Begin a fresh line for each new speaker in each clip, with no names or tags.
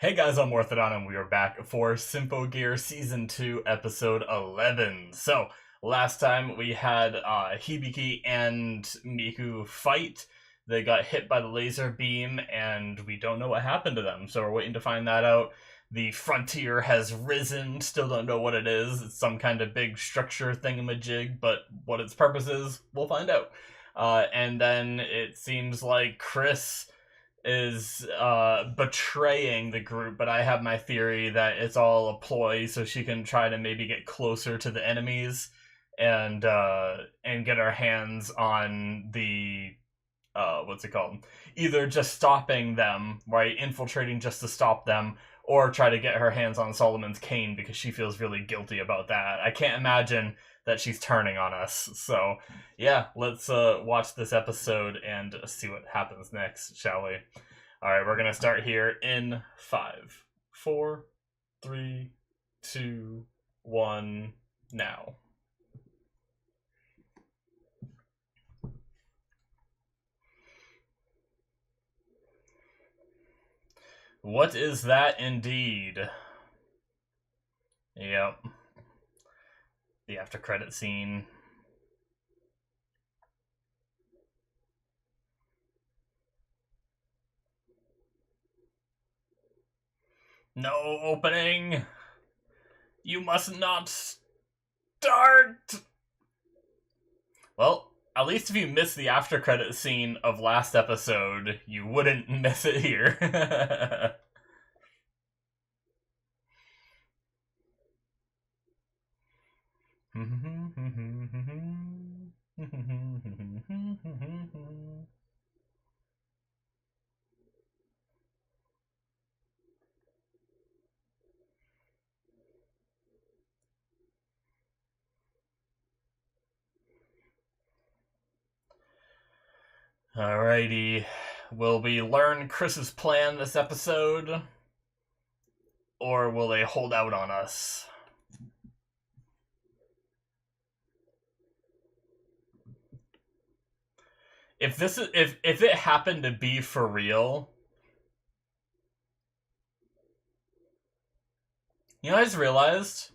Hey guys, I'm Morthadon and we are back for Symphogear Season 2, Episode 11. So, last time we had Hibiki and Miku fight. They got hit by the laser beam and we don't know what happened to them, so we're waiting to find that out. The frontier has risen, still don't know what it is. It's some kind of big structure thingamajig, but what its purpose is, we'll find out. And then it seems like Chris is betraying the group, but I have my theory that it's all a ploy so she can try to maybe get closer to the enemies and get our hands on the what's it called? Either just stopping them, right, infiltrating just to stop them, or try to get her hands on Solomon's cane because she feels really guilty about that. I can't imagine that she's turning on us. So, yeah, let's watch this episode and see what happens next, shall we? Alright, we're gonna start here in 5, 4, 3, 2, 1, now. What is that indeed? Yep. The after credit scene. No opening! You must not start! Well, at least if you missed the after credit scene of last episode, you wouldn't miss it here. Alrighty. Will we learn Chris's plan this episode? Or will they hold out on us? If it happened to be for real, you know what I just realized?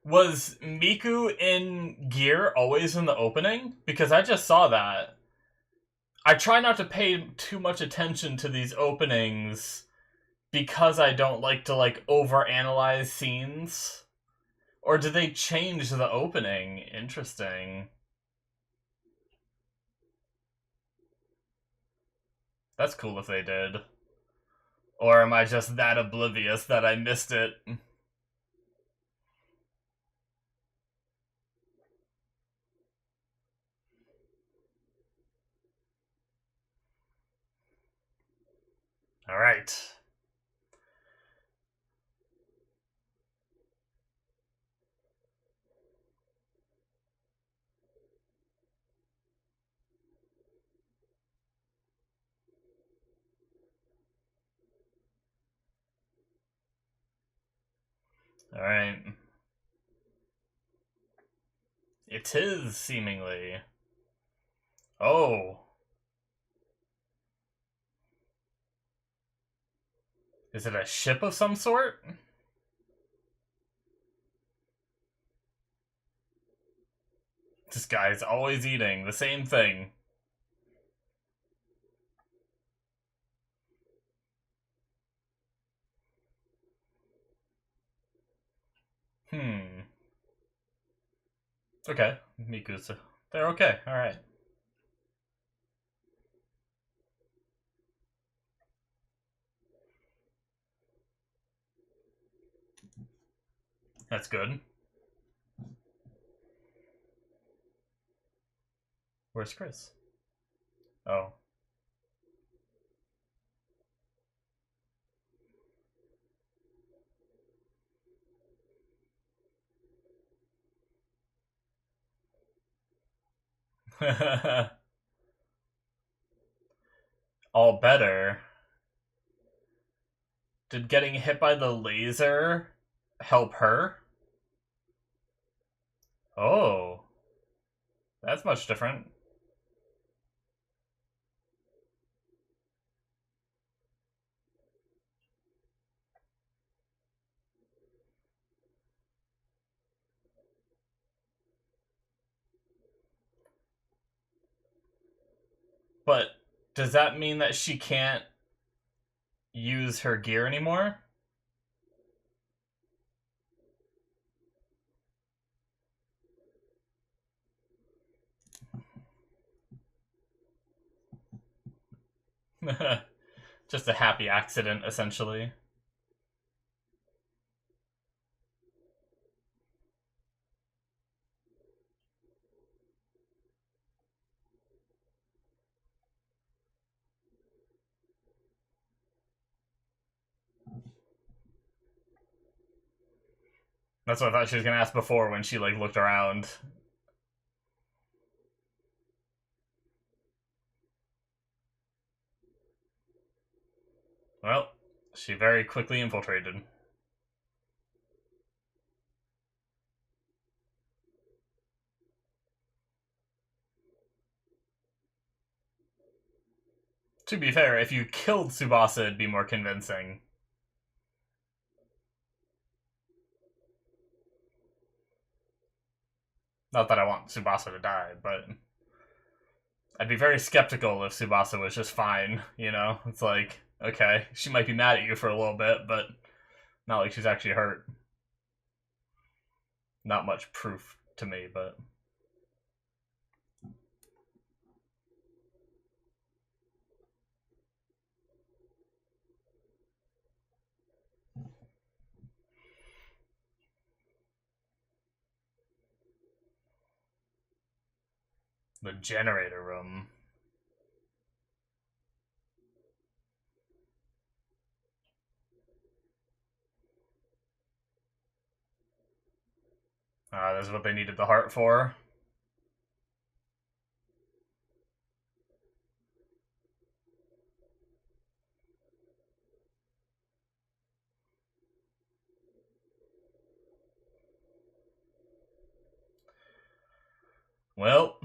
Was Miku in gear always in the opening? Because I just saw that. I try not to pay too much attention to these openings because I don't like to overanalyze scenes. Or did they change the opening? Interesting. That's cool if they did. Or am I just that oblivious that I missed it? Alright. Alright. It is, seemingly. Oh. Is it a ship of some sort? This guy's always eating the same thing. Okay, Miku's. They're okay, alright. That's good. Where's Chris? Oh. All better. Did getting hit by the laser help her? Oh. That's much different. But does that mean that she can't use her gear anymore? Just a happy accident, essentially. That's what I thought she was gonna ask before when she like looked around. Well, she very quickly infiltrated. To be fair, if you killed Tsubasa, it'd be more convincing. Not that I want Tsubasa to die, but I'd be very skeptical if Tsubasa was just fine, you know? It's like, okay, she might be mad at you for a little bit, but not like she's actually hurt. Not much proof to me, but... The generator room. This is what they needed the heart for. Well...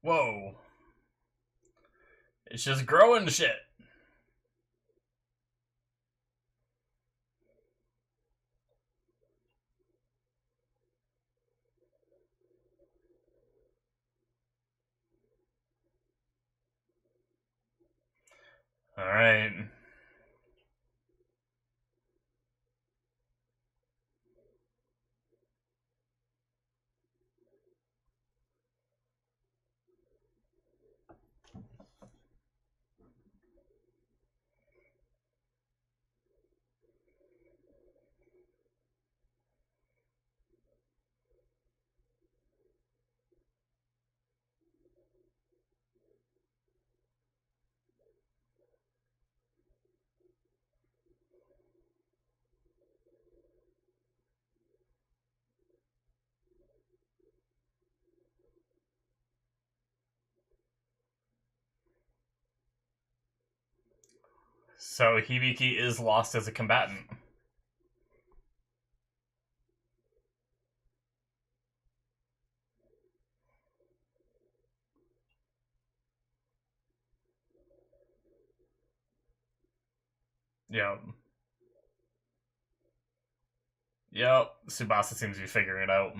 Whoa. It's just growing shit. Alright. So Hibiki is lost as a combatant. Yep. Yep. Tsubasa seems to be figuring it out.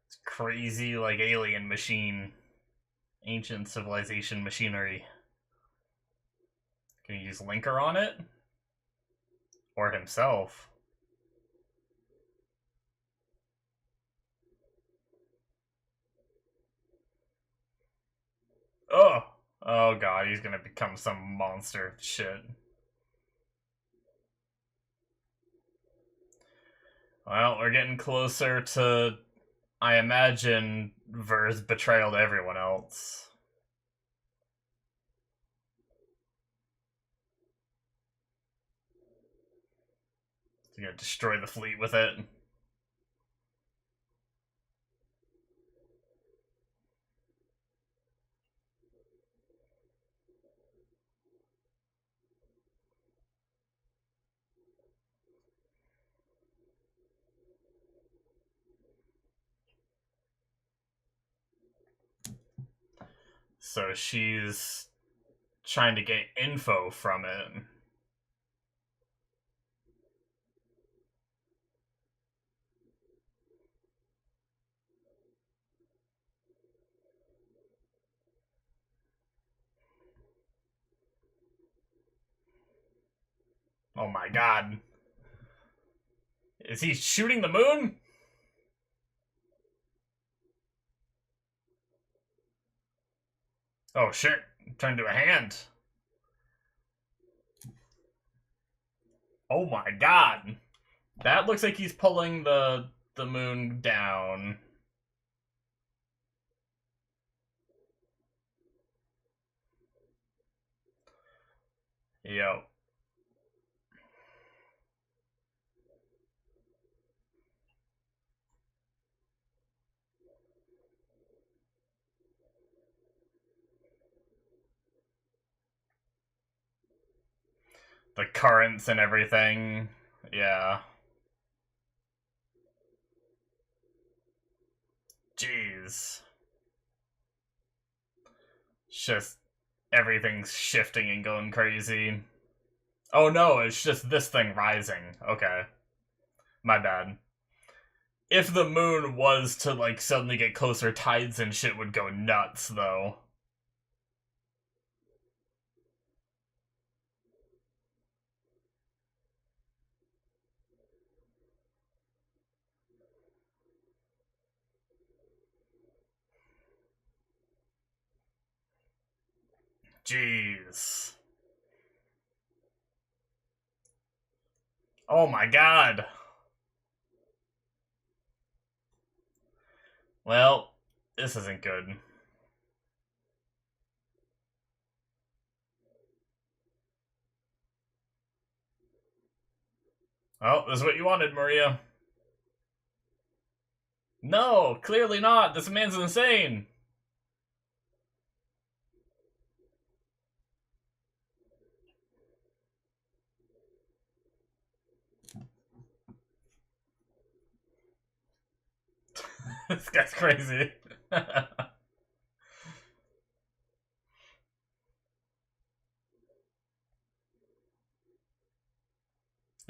It's crazy, like, alien machine. Ancient civilization machinery. Can you use Linker on it? Or himself? Oh! Oh god, he's gonna become some monster shit. Well, we're getting closer to, I imagine, Ver's betrayal to everyone else. He's gonna destroy the fleet with it. So she's trying to get info from it. Oh my god. Is he shooting the moon? Oh shit. Turned to a hand. Oh my god. That looks like he's pulling the moon down. Yo. The currents and everything. Yeah. Jeez. It's just everything's shifting and going crazy. Oh no, it's just this thing rising. Okay. My bad. If the moon was to, like, suddenly get closer, tides and shit would go nuts, though. Jeez. Oh my god. Well, this isn't good. Oh, this is what you wanted, Maria. No, clearly not. This man's insane. This guy's crazy.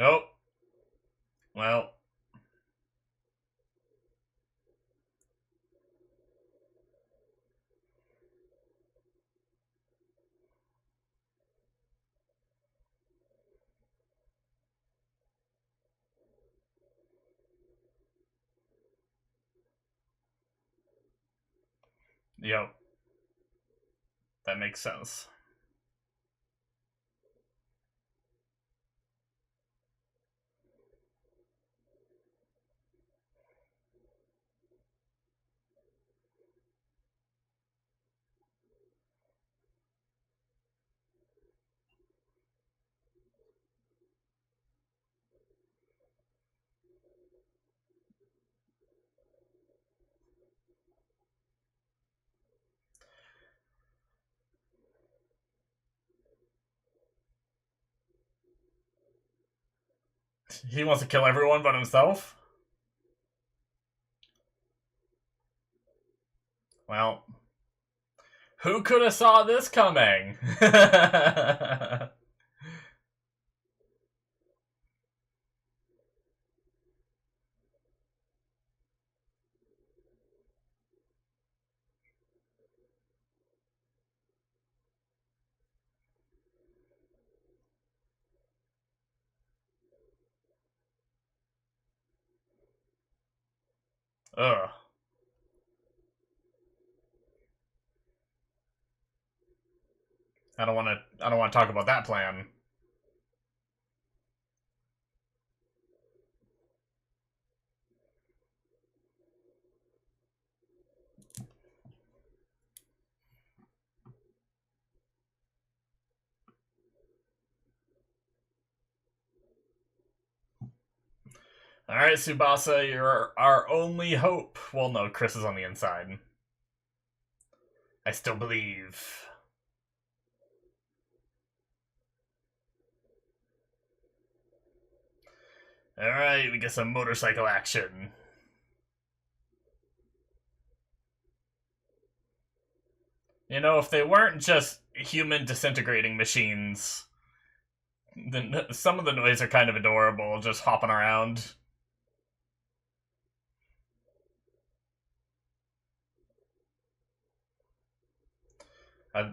Oh. Well. Yep. That makes sense. He wants to kill everyone but himself? Well, who could have saw this coming? Ugh. I don't want to talk about that plan. Alright, Tsubasa, you're our only hope. Well, no, Chris is on the inside. I still believe. Alright, we get some motorcycle action. You know, if they weren't just human disintegrating machines, then some of the noise are kind of adorable, just hopping around.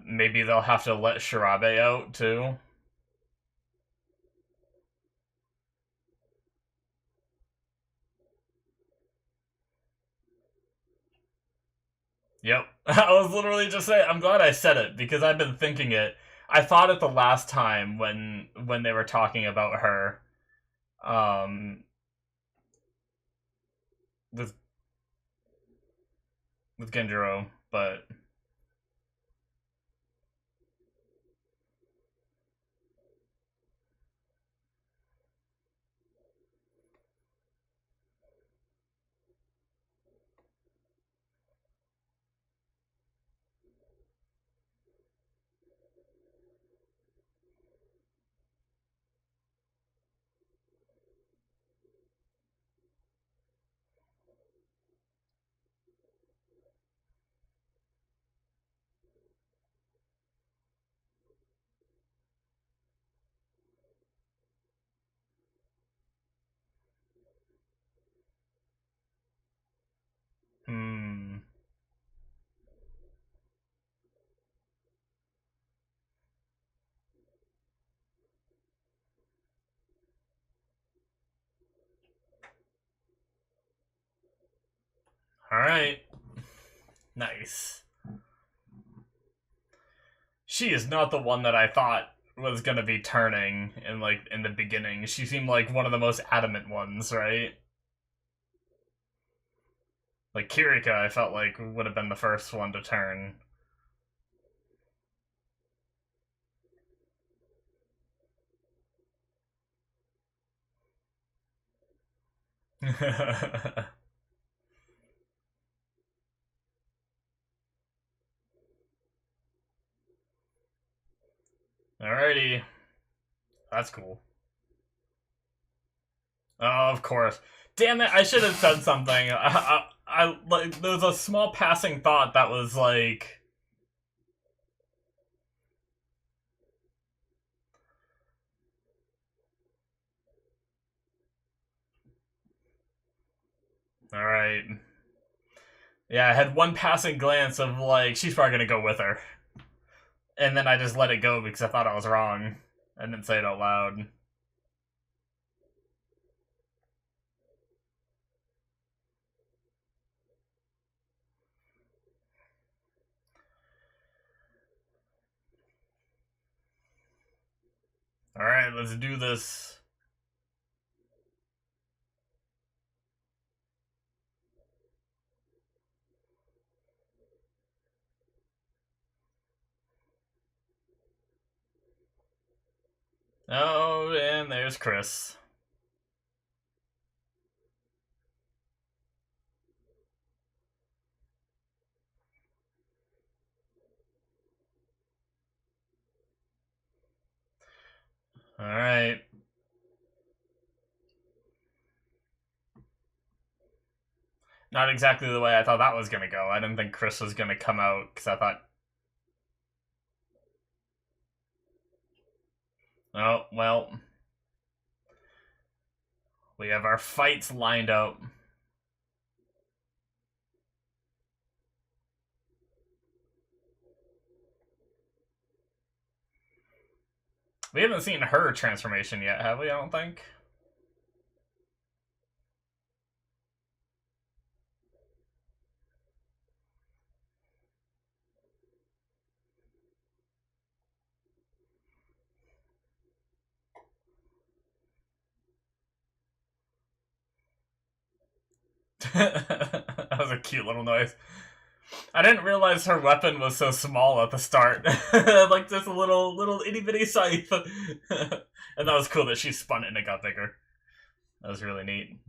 Maybe they'll have to let Shirabe out, too. Yep. I was literally just saying, I'm glad I said it, because I've been thinking it. I thought it the last time when they were talking about her, um, with Genjiro, but hmm. Alright. Nice. She is not the one that I thought was gonna be turning in the beginning. She seemed like one of the most adamant ones, right? Like Kirika, I felt like would have been the first one to turn. Alrighty. That's cool. Oh, of course. Damn it, I should have said something. I like, there was a small passing thought that was like... Alright. Yeah, I had one passing glance of like, she's probably gonna go with her. And then I just let it go because I thought I was wrong. I didn't say it out loud. Alright, let's do this. Oh, and there's Chris. Alright. Not exactly the way I thought that was gonna go. I didn't think Chris was gonna come out, because I thought... Oh, well. We have our fights lined up. We haven't seen her transformation yet, have we? I don't think. That was a cute little noise. I didn't realize her weapon was so small at the start. Like this little itty bitty scythe. And that was cool that she spun it and it got bigger. That was really neat.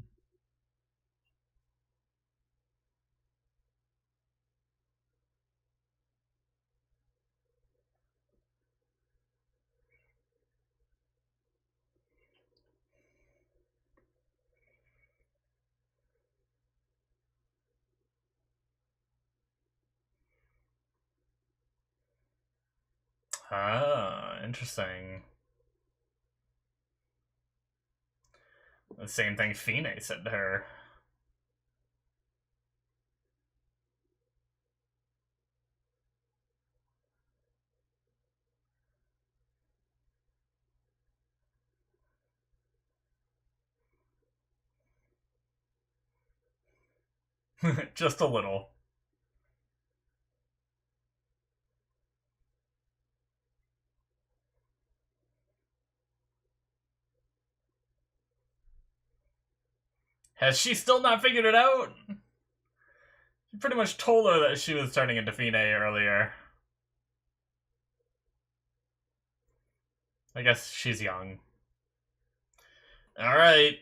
Ah, interesting. The same thing Fine said to her. Just a little. Has she still not figured it out? You pretty much told her that she was turning into Fine earlier. I guess she's young. Alright.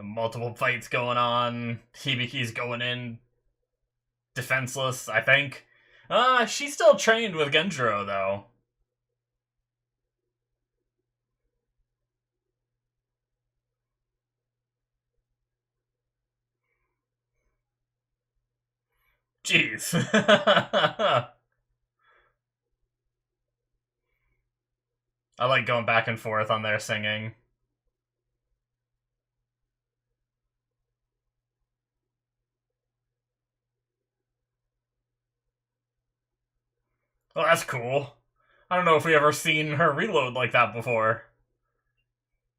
Multiple fights going on. Hibiki's going in defenseless, I think. She's still trained with Genjiro, though. Jeez. I like going back and forth on their singing. Well, that's cool. I don't know if we ever seen her reload like that before.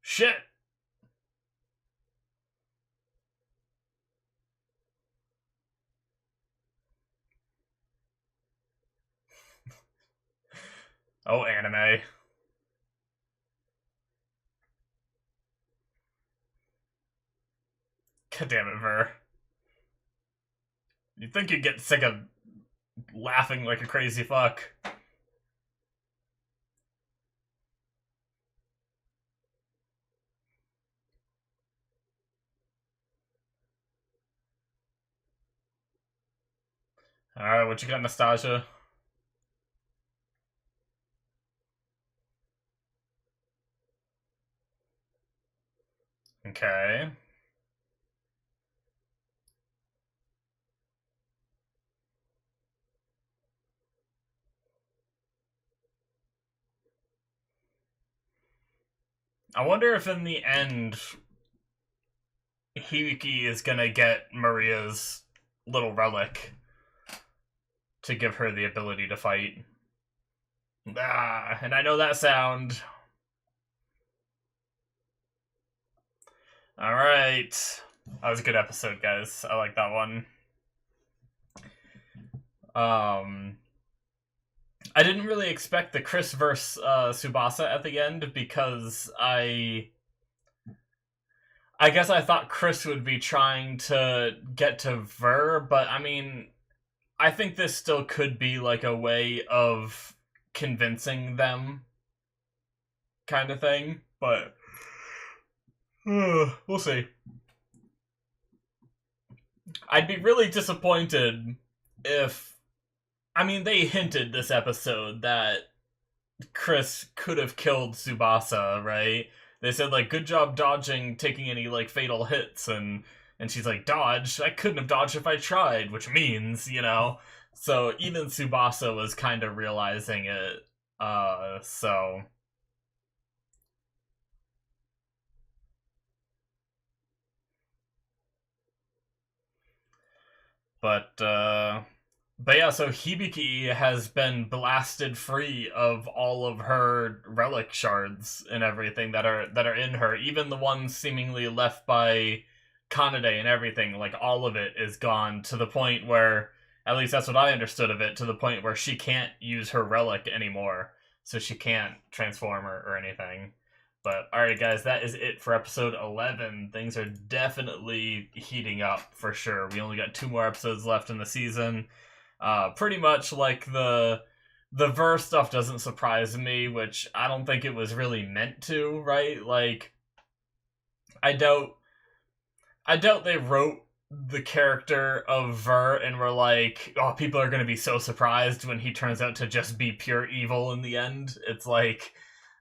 Shit. Oh, anime. God damn it, Ver. You'd think you'd get sick of laughing like a crazy fuck. Alright, what you got, Nastasia? Okay. I wonder if in the end Hibiki is gonna get Maria's little relic to give her the ability to fight. Ah, and I know that sound. Alright. That was a good episode, guys. I like that one. I didn't really expect the Chris versus Tsubasa at the end because I guess I thought Chris would be trying to get to Ver, but I mean, I think this still could be like a way of convincing them kind of thing, but we'll see. I'd be really disappointed if, I mean, they hinted this episode that Chris could have killed Tsubasa, right? They said, like, good job dodging, taking any, like, fatal hits, and she's like, dodge? I couldn't have dodged if I tried, which means, you know? So even Tsubasa was kind of realizing it, so... But yeah, so Hibiki has been blasted free of all of her relic shards and everything that are in her, even the ones seemingly left by Kanade and everything. Like, all of it is gone to the point where, at least that's what I understood of it, to the point where she can't use her relic anymore, so she can't transform or anything. But alright, guys, that is it for episode 11. Things are definitely heating up for sure. We only got 2 more episodes left in the season. Pretty much like the verse stuff doesn't surprise me, which I don't think it was really meant to, right? Like, I doubt they wrote the character of Ver and were like, oh, people are gonna be so surprised when he turns out to just be pure evil in the end. It's like,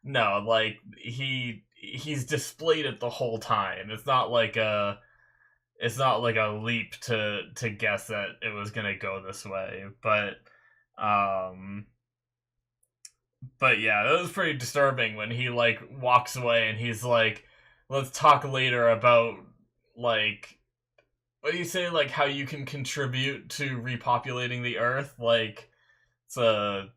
no, like, he he's displayed it the whole time. It's not like a leap to guess that it was gonna go this way, um but yeah, that was pretty disturbing when he like walks away and he's like, let's talk later about like, what do you say, like how you can contribute to repopulating the earth. Like, it's a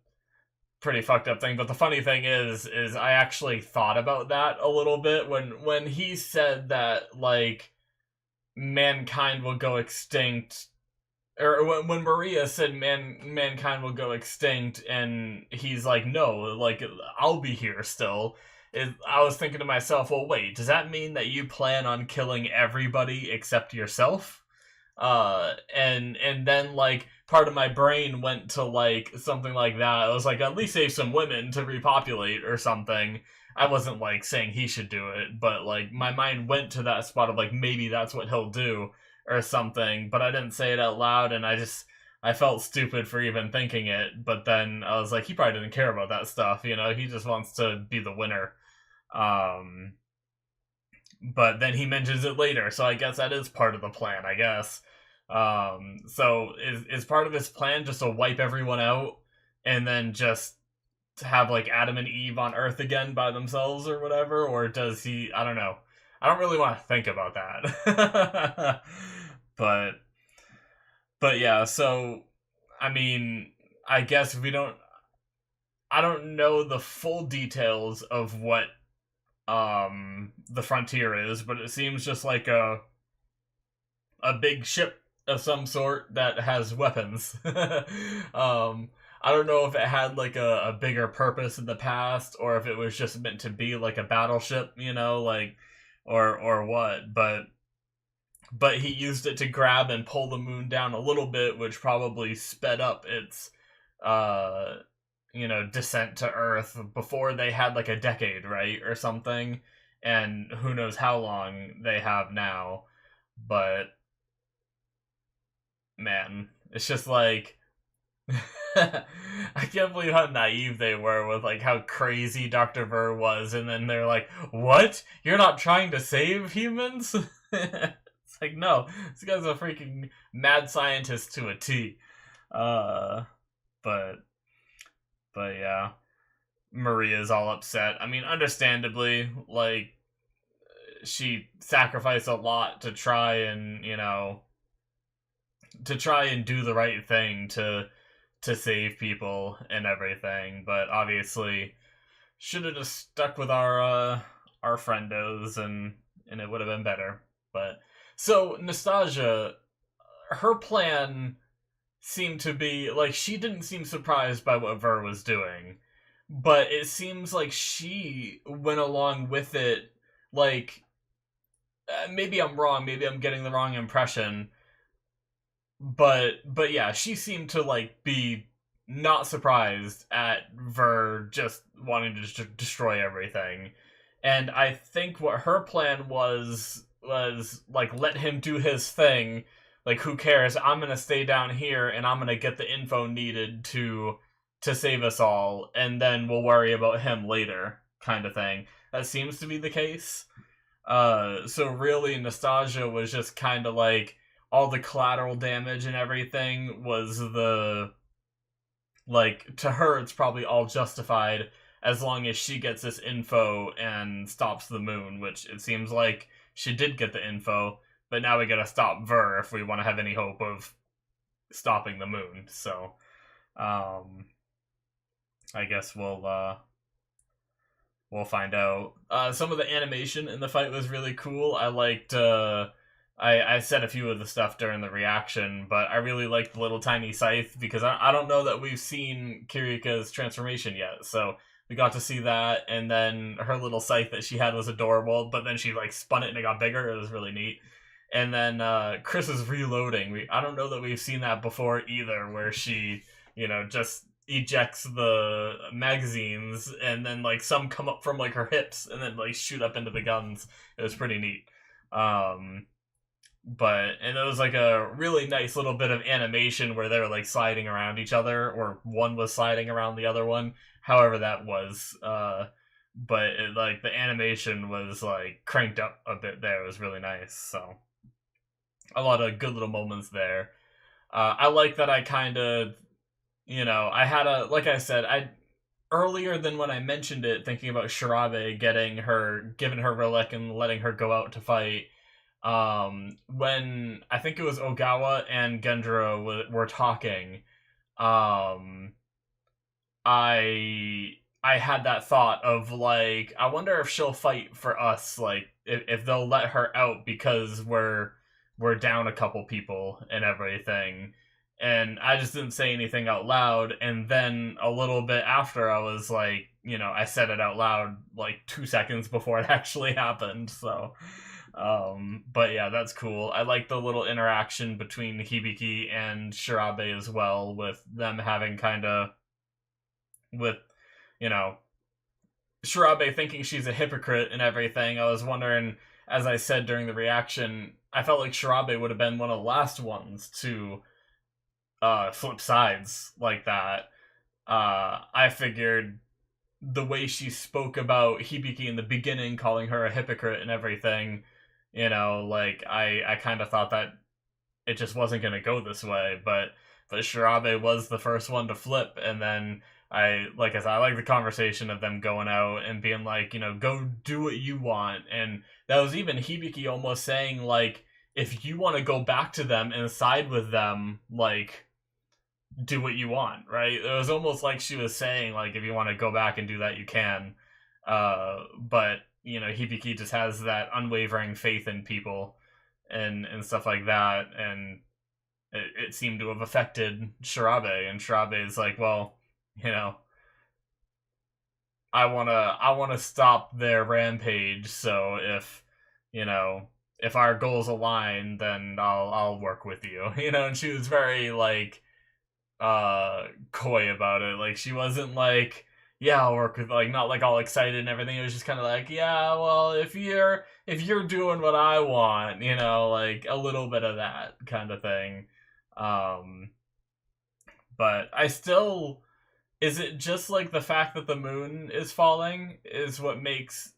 pretty fucked up thing. But the funny thing is I actually thought about that a little bit when he said that like mankind will go extinct, or when Maria said mankind will go extinct, and he's like, no, like I'll be here still. I was thinking to myself, well, wait, does that mean that you plan on killing everybody except yourself? And then like part of my brain went to like something like that. I was like, at least save some women to repopulate or something. I wasn't like saying he should do it, but like my mind went to that spot of like maybe that's what he'll do or something, but I didn't say it out loud, and I felt stupid for even thinking it. But then I was like, he probably didn't care about that stuff, he just wants to be the winner. But then he mentions it later, so I guess that is part of the plan, I guess. So is part of his plan just to wipe everyone out and then just have like Adam and Eve on Earth again by themselves or whatever? Or does he, I don't know. I don't really want to think about that. but yeah, so I mean, I guess I don't know the full details of what the frontier is, but it seems just like a big ship of some sort that has weapons. I don't know if it had like a bigger purpose in the past, or if it was just meant to be like a battleship, like, or what, but he used it to grab and pull the moon down a little bit, which probably sped up its descent to Earth. Before they had like a decade, right, or something, and who knows how long they have now. But man, it's just like I can't believe how naive they were with like how crazy Dr. Ver was, and then they're like, what? You're not trying to save humans? It's like, no, this guy's a freaking mad scientist to a T. But yeah, Maria's all upset. I mean, understandably, like, she sacrificed a lot to try and, do the right thing to save people and everything, but obviously should have just stuck with our friendos, and it would have been better. But so Nastasia, her plan seemed to be like, she didn't seem surprised by what Ver was doing, but it seems like she went along with it. Like, maybe I'm wrong, maybe I'm getting the wrong impression, but yeah, she seemed to like be not surprised at Ver just wanting to destroy everything. And I think what her plan was like, let him do his thing. Like, who cares? I'm gonna stay down here and I'm gonna get the info needed to save us all, and then we'll worry about him later, kind of thing. That seems to be the case. So really, Nastasia was just kind of like, all the collateral damage and everything was like, to her, it's probably all justified as long as she gets this info and stops the moon, which it seems like she did get the info, but now we gotta stop Ver if we want to have any hope of stopping the moon. So, I guess we'll find out. Some of the animation in the fight was really cool. I liked, I said a few of the stuff during the reaction, but I really liked the little tiny scythe, because I don't know that we've seen Kirika's transformation yet, so we got to see that, and then her little scythe that she had was adorable, but then she like spun it and it got bigger. It was really neat. And then Chris is reloading. I don't know that we've seen that before either, where she, just ejects the magazines, and then like some come up from like her hips and then like shoot up into the guns. It was pretty neat. And it was like a really nice little bit of animation where they were like sliding around each other, or one was sliding around the other one, however that was. but like the animation was like cranked up a bit there. It was really nice. So a lot of good little moments there. I like that I kind of, I had a, like I said, I earlier than when I mentioned it, thinking about Shirabe giving her relic and letting her go out to fight. When I think it was Ogawa and Gendro were talking, um, I had that thought of like, I wonder if she'll fight for us, like if they'll let her out because we're down a couple people and everything. And I just didn't say anything out loud. And then a little bit after, I was like, I said it out loud like 2 seconds before it actually happened. So, but yeah, that's cool. I like the little interaction between Hibiki and Shirabe as well, with them having kind of, with, you know, Shirabe thinking she's a hypocrite and everything. I was wondering, as I said during the reaction, I felt like Shirabe would have been one of the last ones to flip sides like that. I figured the way she spoke about Hibiki in the beginning, calling her a hypocrite and everything, like I kind of thought that it just wasn't going to go this way, but Shirabe was the first one to flip, and then like I said, I like the conversation of them going out and being like, go do what you want, and that was even Hibiki almost saying like, if you want to go back to them and side with them, like, do what you want, right? It was almost like she was saying like, if you want to go back and do that, you can. But Hibiki just has that unwavering faith in people and stuff like that, and it seemed to have affected Shirabe, and Shirabe is like, well, I wanna stop their rampage, so if our goals align, then I'll work with you. And she was very like coy about it. Like, she wasn't like, yeah, I'll work with, like, not like all excited and everything. It was just kind of like, yeah, well, if you're doing what I want, like a little bit of that kind of thing. But I still, is it just like the fact that the moon is falling is what makes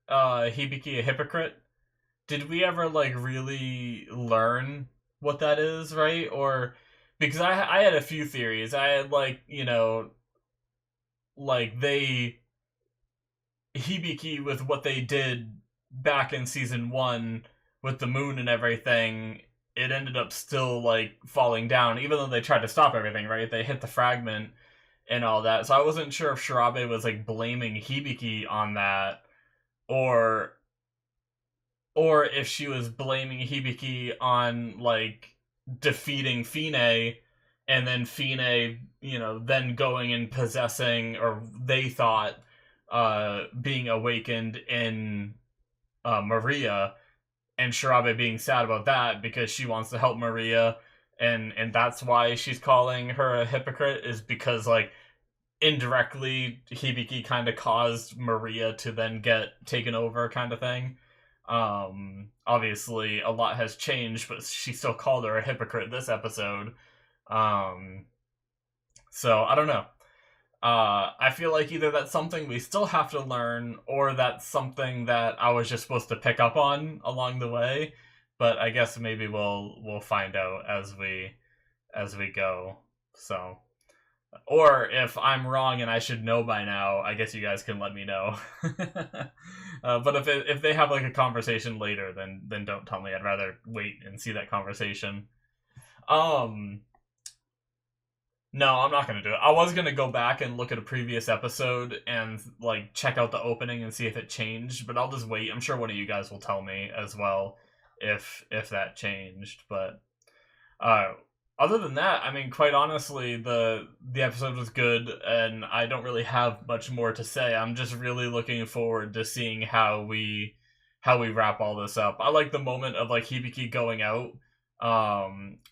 Hibiki a hypocrite? Did we ever like really learn what that is, right? Or because I had a few theories. I had like, like Hibiki, with what they did back in season 1 with the moon and everything, it ended up still like falling down, even though they tried to stop everything, right? They hit the fragment and all that. So I wasn't sure if Shirabe was like blaming Hibiki on that, or if she was blaming Hibiki on like defeating Fine, and then Fine, then going and possessing, or they thought being awakened in Maria, and Shirabe being sad about that because she wants to help Maria, and that's why she's calling her a hypocrite, is because like indirectly Hibiki kind of caused Maria to then get taken over, kind of thing. Obviously a lot has changed, but she still called her a hypocrite this episode. So I don't know. I feel like either that's something we still have to learn, or that's something that I was just supposed to pick up on along the way. But I guess maybe we'll find out as we go. So, or if I'm wrong and I should know by now, I guess you guys can let me know. But if they have like a conversation later, then don't tell me. I'd rather wait and see that conversation. No, I'm not gonna do it. I was gonna go back and look at a previous episode and like check out the opening and see if it changed, but I'll just wait. I'm sure one of you guys will tell me as well if that changed. But other than that, I mean, quite honestly, the episode was good, and I don't really have much more to say. I'm just really looking forward to seeing how we wrap all this up. I like the moment of like Hibiki going out.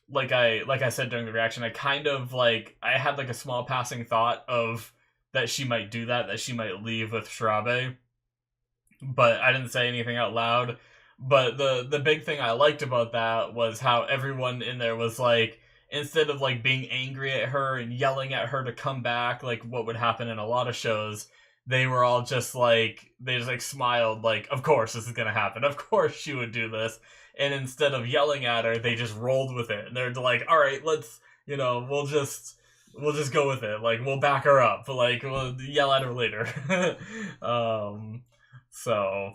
Like I said during the reaction, I kind of like, I had like a small passing thought of that she might do that she might leave with Shirabe, but I didn't say anything out loud. But the big thing I liked about that was how everyone in there was like, instead of like being angry at her and yelling at her to come back, like what would happen in a lot of shows, they were all just like, they just like smiled, like, of course this is gonna happen, of course she would do this. And instead of yelling at her, they just rolled with it. And they're like, all right, let's, we'll just go with it. Like, we'll back her up, but like, we'll yell at her later. So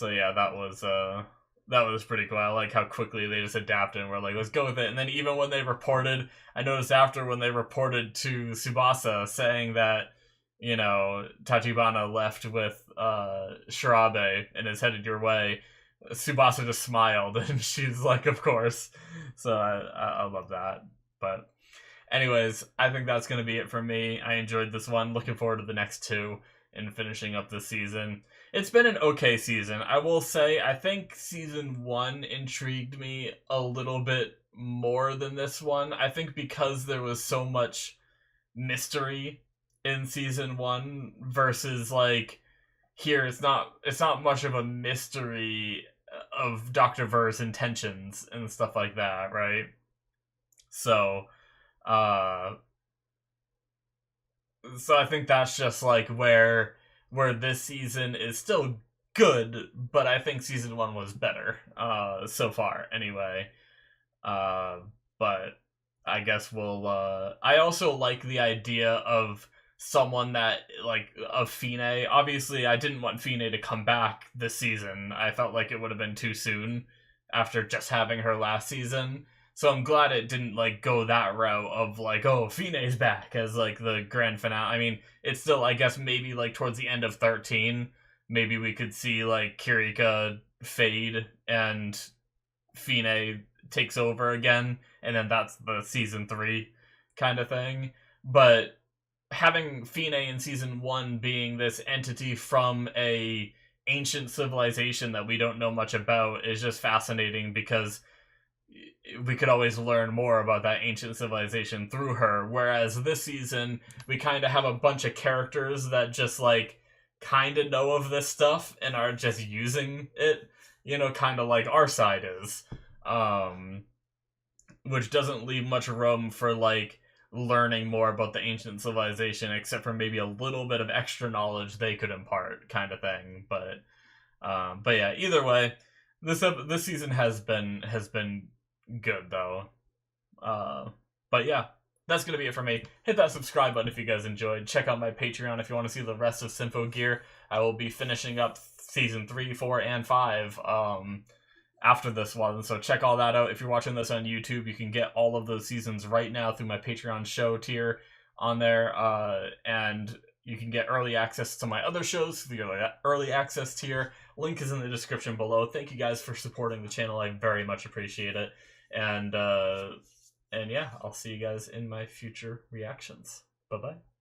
yeah, that was pretty cool. I like how quickly they just adapted and were like, let's go with it. And then even when they reported, I noticed after when they reported to Tsubasa saying that, Tachibana left with Shirabe and is headed your way, Tsubasa just smiled and she's like, of course. So I love that. But anyways, I think that's going to be it for me. I enjoyed this one. Looking forward to the next two and finishing up this season. It's been an okay season. I will say, I think season 1 intrigued me a little bit more than this one. I think because there was so much mystery in season 1 versus like here it's not much of a mystery of Dr. Ver's intentions and stuff like that, right? So I think that's just like where this season is still good, but I think season 1 was better so far anyway. But I guess we'll I also like the idea of someone that, like, of Fine. Obviously I didn't want Fine to come back this season. I felt like it would have been too soon after just having her last season. So I'm glad it didn't like go that route of like, oh, Fine's back as like the grand finale. I mean, it's still, I guess, maybe like towards the end of 13, maybe we could see like Kirika fade and Fine takes over again, and then that's the season 3 kind of thing. But having Fine in season 1 being this entity from a ancient civilization that we don't know much about is just fascinating, because we could always learn more about that ancient civilization through her. Whereas this season, we kind of have a bunch of characters that just like kind of know of this stuff and are just using it, kind of like our side is. Which doesn't leave much room for like learning more about the ancient civilization, except for maybe a little bit of extra knowledge they could impart, kind of thing. But yeah, either way, this season has been good though. But yeah, that's gonna be it for me. Hit that subscribe button if you guys enjoyed. Check out my Patreon if you want to see the rest of Symphogear. I will be finishing up season 3, 4, and 5 after this one, so check all that out. If you're watching this on YouTube, you can get all of those seasons right now through my Patreon show tier on there, and you can get early access to my other shows through the early access tier. Link is in the description below. Thank you guys for supporting the channel. I very much appreciate it. And yeah, I'll see you guys in my future reactions. Bye-bye.